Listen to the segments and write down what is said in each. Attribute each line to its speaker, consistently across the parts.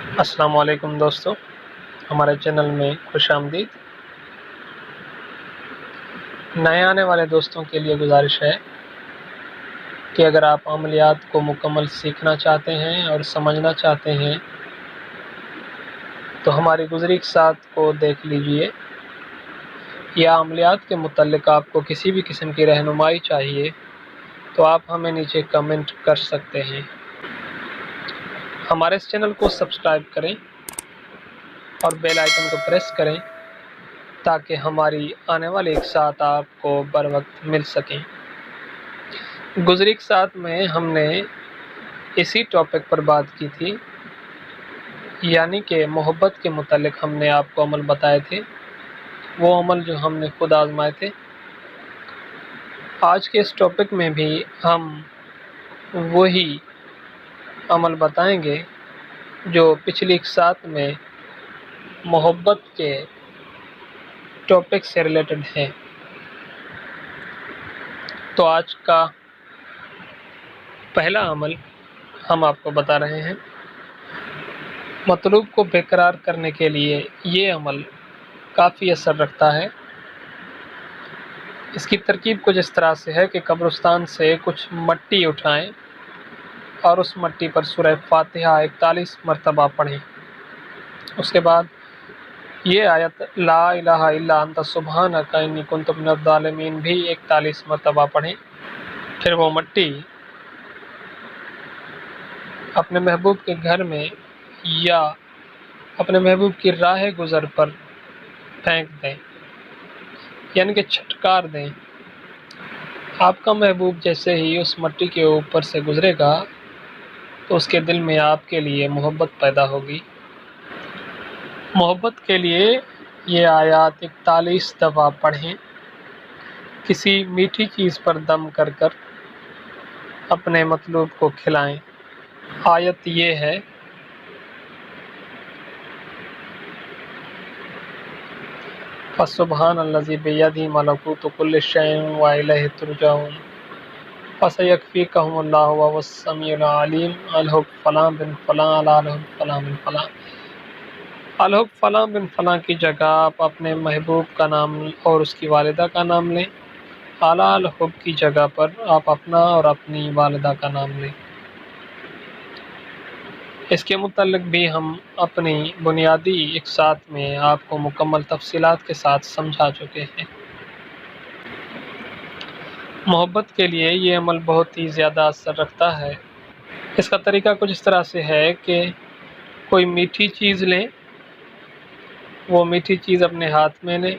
Speaker 1: السلام علیکم دوستو، ہمارے چینل میں خوش آمدید۔ نئے آنے والے دوستوں کے لیے گزارش ہے کہ اگر آپ عملیات کو مکمل سیکھنا چاہتے ہیں اور سمجھنا چاہتے ہیں تو ہماری گزری ساتھ کو دیکھ لیجئے، یا عملیات کے متعلق آپ کو کسی بھی قسم کی رہنمائی چاہیے تو آپ ہمیں نیچے کمنٹ کر سکتے ہیں۔ ہمارے اس چینل کو سبسکرائب کریں اور بیل آئیکن کو پریس کریں تاکہ ہماری آنے والی اقساط آپ کو بر وقت مل سکیں۔ گزری اقساط میں ہم نے اسی ٹاپک پر بات کی تھی، یعنی کہ محبت کے متعلق ہم نے آپ کو عمل بتائے تھے، وہ عمل جو ہم نے خود آزمائے تھے۔ آج کے اس ٹاپک میں بھی ہم وہی عمل بتائیں گے جو پچھلی اقساط میں محبت کے ٹاپک سے ریلیٹڈ ہے۔ تو آج کا پہلا عمل ہم آپ کو بتا رہے ہیں۔ مطلوب کو برقرار کرنے کے لیے یہ عمل کافی اثر رکھتا ہے۔ اس کی ترکیب کچھ اس طرح سے ہے کہ قبرستان سے کچھ مٹی اٹھائیں اور اس مٹی پر سورہ فاتحہ 41 مرتبہ پڑھیں۔ اس کے بعد یہ آیت لا الہ الا انت سبحانک انی کنت من الظالمین بھی 41 مرتبہ پڑھیں۔ پھر وہ مٹی اپنے محبوب کے گھر میں یا اپنے محبوب کی راہ گزر پر پھینک دیں، یعنی کہ چھٹکار دیں۔ آپ کا محبوب جیسے ہی اس مٹی کے اوپر سے گزرے گا تو اس کے دل میں آپ کے لیے محبت پیدا ہوگی۔ محبت کے لیے یہ آیات 41 دفعہ پڑھیں۔ کسی میٹھی چیز پر دم کر کر اپنے مطلوب کو کھلائیں۔ آیت یہ ہے، فَسُبْحَانَ الَّذِي بِيَدِهِ مَلَكُوتُ كُلِّ شَيْءٍ وَإِلَيْهِ تُرْجَعُونَ فَسَيَكْفِيكَهُمُ اللَّهُ وَهُوَ السَّمِيعُ الْعَلِيمُ الْحُقُّ فَلان بن فلان الحق فلان بن فلان۔ الحق فلان بن فلان کی جگہ آپ اپنے محبوب کا نام اور اس کی والدہ کا نام لیں۔ اعلیٰ الحب کی جگہ پر آپ اپنا اور اپنی والدہ کا نام لیں۔ اس کے متعلق بھی ہم اپنی بنیادی اقساط میں آپ کو مکمل تفصیلات کے ساتھ سمجھا چکے ہیں۔ محبت کے لیے یہ عمل بہت ہی زیادہ اثر رکھتا ہے۔ اس کا طریقہ کچھ اس طرح سے ہے کہ کوئی میٹھی چیز لیں، وہ میٹھی چیز اپنے ہاتھ میں لیں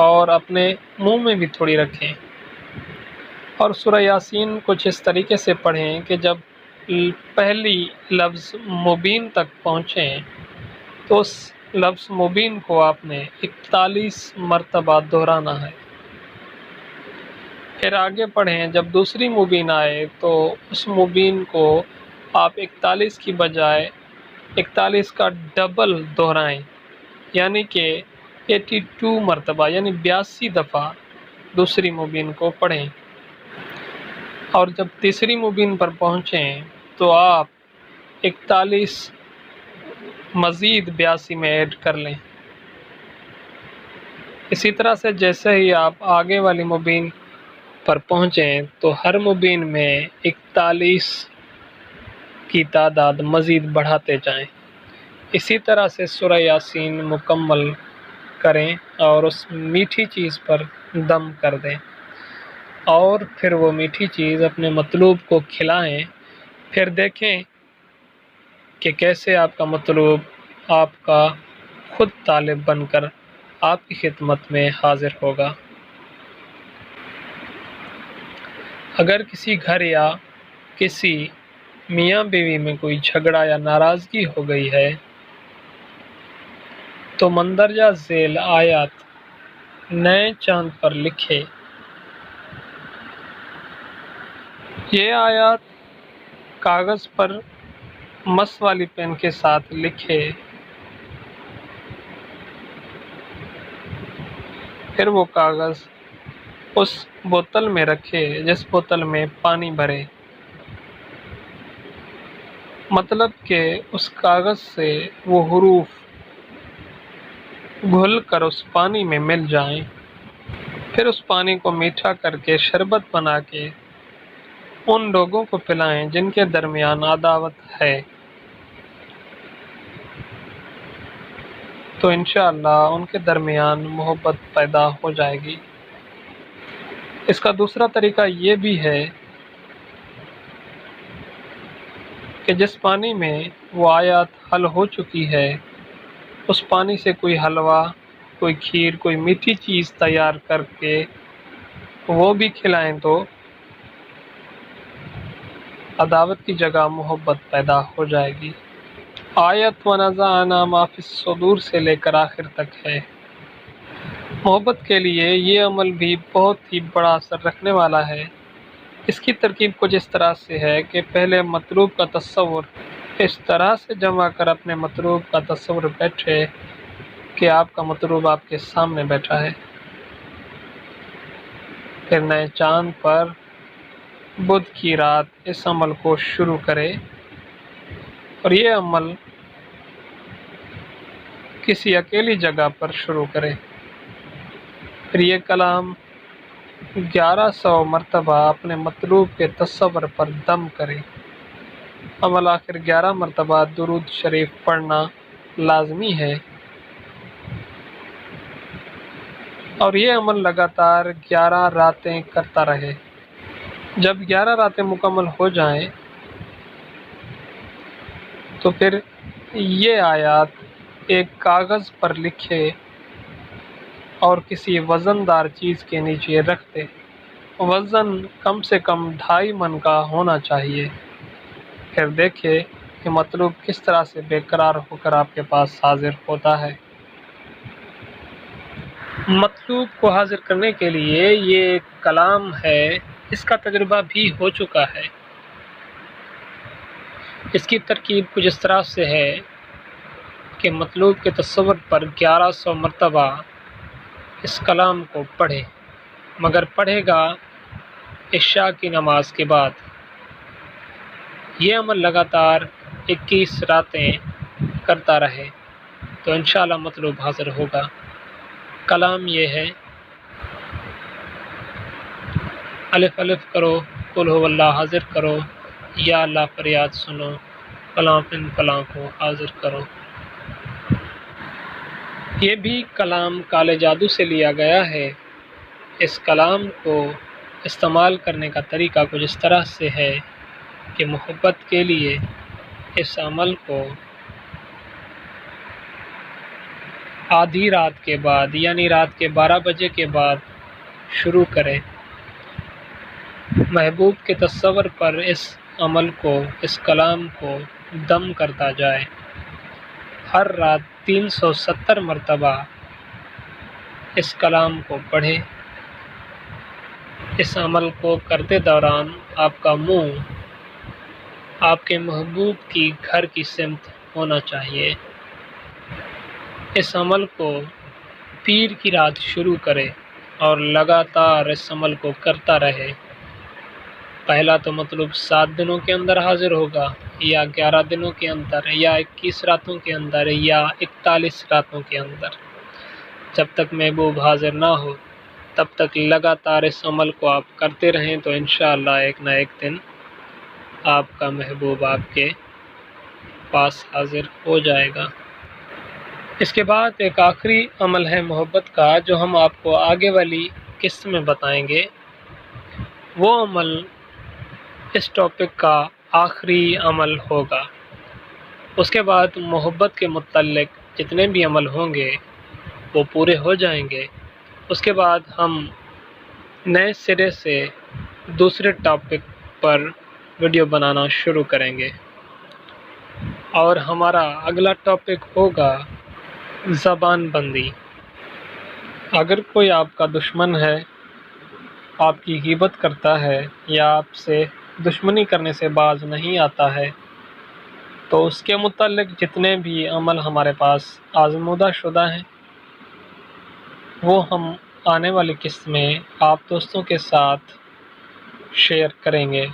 Speaker 1: اور اپنے منہ میں بھی تھوڑی رکھیں، اور سورہ یاسین کچھ اس طریقے سے پڑھیں کہ جب پہلی لفظ مبین تک پہنچیں تو اس لفظ مبین کو آپ نے 41 مرتبہ دہرانا ہے۔ پھر آگے پڑھیں، جب دوسری مبین آئے تو اس مبین کو آپ 41 کی بجائے 41 کا ڈبل دہرائیں، یعنی کہ 82 مرتبہ، یعنی 82 دفعہ دوسری مبین کو پڑھیں۔ اور جب تیسری مبین پر پہنچیں تو آپ 41 مزید 82 میں ایڈ کر لیں۔ اسی طرح سے جیسے ہی آپ آگے والی مبین پر پہنچیں تو ہر مبین میں 41 کی تعداد مزید بڑھاتے جائیں۔ اسی طرح سے سورہ یاسین مکمل کریں اور اس میٹھی چیز پر دم کر دیں، اور پھر وہ میٹھی چیز اپنے مطلوب کو کھلائیں۔ پھر دیکھیں کہ کیسے آپ کا مطلوب آپ کا خود طالب بن کر آپ کی خدمت میں حاضر ہوگا۔ اگر کسی گھر یا کسی میاں بیوی میں کوئی جھگڑا یا ناراضگی ہو گئی ہے تو مندرجہ ذیل آیات نئے چاند پر لکھے۔ یہ آیات کاغذ پر مس والی پین کے ساتھ لکھے، پھر وہ کاغذ اس بوتل میں رکھے جس بوتل میں پانی بھرے۔ مطلب کہ اس کاغذ سے وہ حروف گھل کر اس پانی میں مل جائیں، پھر اس پانی کو میٹھا کر کے شربت بنا کے ان لوگوں کو پلائیں جن کے درمیان عداوت ہے، تو انشاءاللہ ان کے درمیان محبت پیدا ہو جائے گی۔ اس کا دوسرا طریقہ یہ بھی ہے کہ جس پانی میں وہ آیات حل ہو چکی ہے، اس پانی سے کوئی حلوہ، کوئی کھیر، کوئی میٹھی چیز تیار کر کے وہ بھی کھلائیں تو عداوت کی جگہ محبت پیدا ہو جائے گی۔ آیت وَنَزَعْنَا مَا فِي الصُّدُورِ سے لے کر آخر تک ہے۔ محبت کے لیے یہ عمل بھی بہت ہی بڑا اثر رکھنے والا ہے۔ اس کی ترکیب کچھ اس طرح سے ہے کہ پہلے مطلوب کا تصور اس طرح سے جمع کر اپنے مطلوب کا تصور بیٹھے کہ آپ کا مطلوب آپ کے سامنے بیٹھا ہے، پھر نئے چاند پر بدھ کی رات اس عمل کو شروع کرے، اور یہ عمل کسی اکیلی جگہ پر شروع کرے، پھر یہ کلام 1100 مرتبہ اپنے مطلوب کے تصور پر دم کرے۔ عمل آخر 11 مرتبہ درود شریف پڑھنا لازمی ہے، اور یہ عمل لگاتار 11 راتیں کرتا رہے۔ جب 11 راتیں مکمل ہو جائیں تو پھر یہ آیات ایک کاغذ پر لکھے اور کسی وزن دار چیز کے نیچے رکھ دے۔ وزن کم سے کم 2.5 من کا ہونا چاہیے، پھر دیکھے کہ مطلوب کس طرح سے بے قرار ہو کر آپ کے پاس حاضر ہوتا ہے۔ مطلوب کو حاضر کرنے کے لیے یہ ایک کلام ہے، اس کا تجربہ بھی ہو چکا ہے۔ اس کی ترکیب کچھ اس طرح سے ہے کہ مطلوب کے تصور پر 1100 مرتبہ اس کلام کو پڑھے، مگر پڑھے گا عشاء کی نماز کے بعد۔ یہ عمل لگاتار 21 راتیں کرتا رہے تو انشاءاللہ مطلوب حاضر ہوگا۔ کلام یہ ہے: الف الف کرو، قل هو اللہ حاضر کرو، یا اللہ فریاد سنو، فلاں پن فلاں کو حاضر کرو۔ یہ بھی کلام کالے جادو سے لیا گیا ہے۔ اس کلام کو استعمال کرنے کا طریقہ کچھ اس طرح سے ہے کہ محبت کے لیے اس عمل کو آدھی رات کے بعد، یعنی رات کے 12 بجے کے بعد شروع کرے۔ محبوب کے تصور پر اس عمل کو، اس کلام کو دم کرتا جائے۔ ہر رات 370 مرتبہ اس کلام کو پڑھے۔ اس عمل کو کرتے دوران آپ کا منہ آپ کے محبوب کی گھر کی سمت ہونا چاہیے۔ اس عمل کو پیر کی رات شروع کرے اور لگاتار اس عمل کو کرتا رہے۔ پہلا تو مطلوب 7 دنوں کے اندر حاضر ہوگا، یا 11 دنوں کے اندر، یا 21 راتوں کے اندر، یا 41 راتوں کے اندر۔ جب تک محبوب حاضر نہ ہو تب تک لگاتار اس عمل کو آپ کرتے رہیں تو انشاءاللہ ایک نہ ایک دن آپ کا محبوب آپ کے پاس حاضر ہو جائے گا۔ اس کے بعد ایک آخری عمل ہے محبت کا جو ہم آپ کو آگے والی قسط میں بتائیں گے۔ وہ عمل اس ٹاپک کا آخری عمل ہوگا۔ اس کے بعد محبت کے متعلق جتنے بھی عمل ہوں گے وہ پورے ہو جائیں گے۔ اس کے بعد ہم نئے سرے سے دوسرے ٹاپک پر ویڈیو بنانا شروع کریں گے، اور ہمارا اگلا ٹاپک ہوگا زبان بندی۔ اگر کوئی آپ کا دشمن ہے، آپ کی غیبت کرتا ہے، یا آپ سے دشمنی کرنے سے باز نہیں آتا ہے، تو اس کے متعلق جتنے بھی عمل ہمارے پاس آزمودہ شدہ ہیں وہ ہم آنے والی قسط میں آپ دوستوں کے ساتھ شیئر کریں گے۔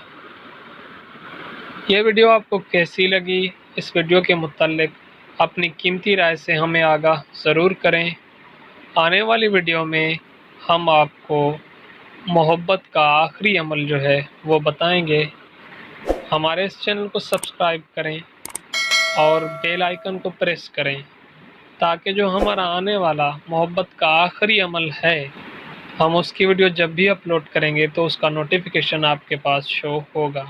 Speaker 1: یہ ویڈیو آپ کو کیسی لگی؟ اس ویڈیو کے متعلق اپنی قیمتی رائے سے ہمیں آگاہ ضرور کریں۔ آنے والی ویڈیو میں ہم آپ کو محبت کا آخری عمل جو ہے وہ بتائیں گے۔ ہمارے اس چینل کو سبسکرائب کریں اور بیل آئیکن کو پریس کریں تاکہ جو ہمارا آنے والا محبت کا آخری عمل ہے، ہم اس کی ویڈیو جب بھی اپلوڈ کریں گے تو اس کا نوٹیفیکیشن آپ کے پاس شو ہوگا۔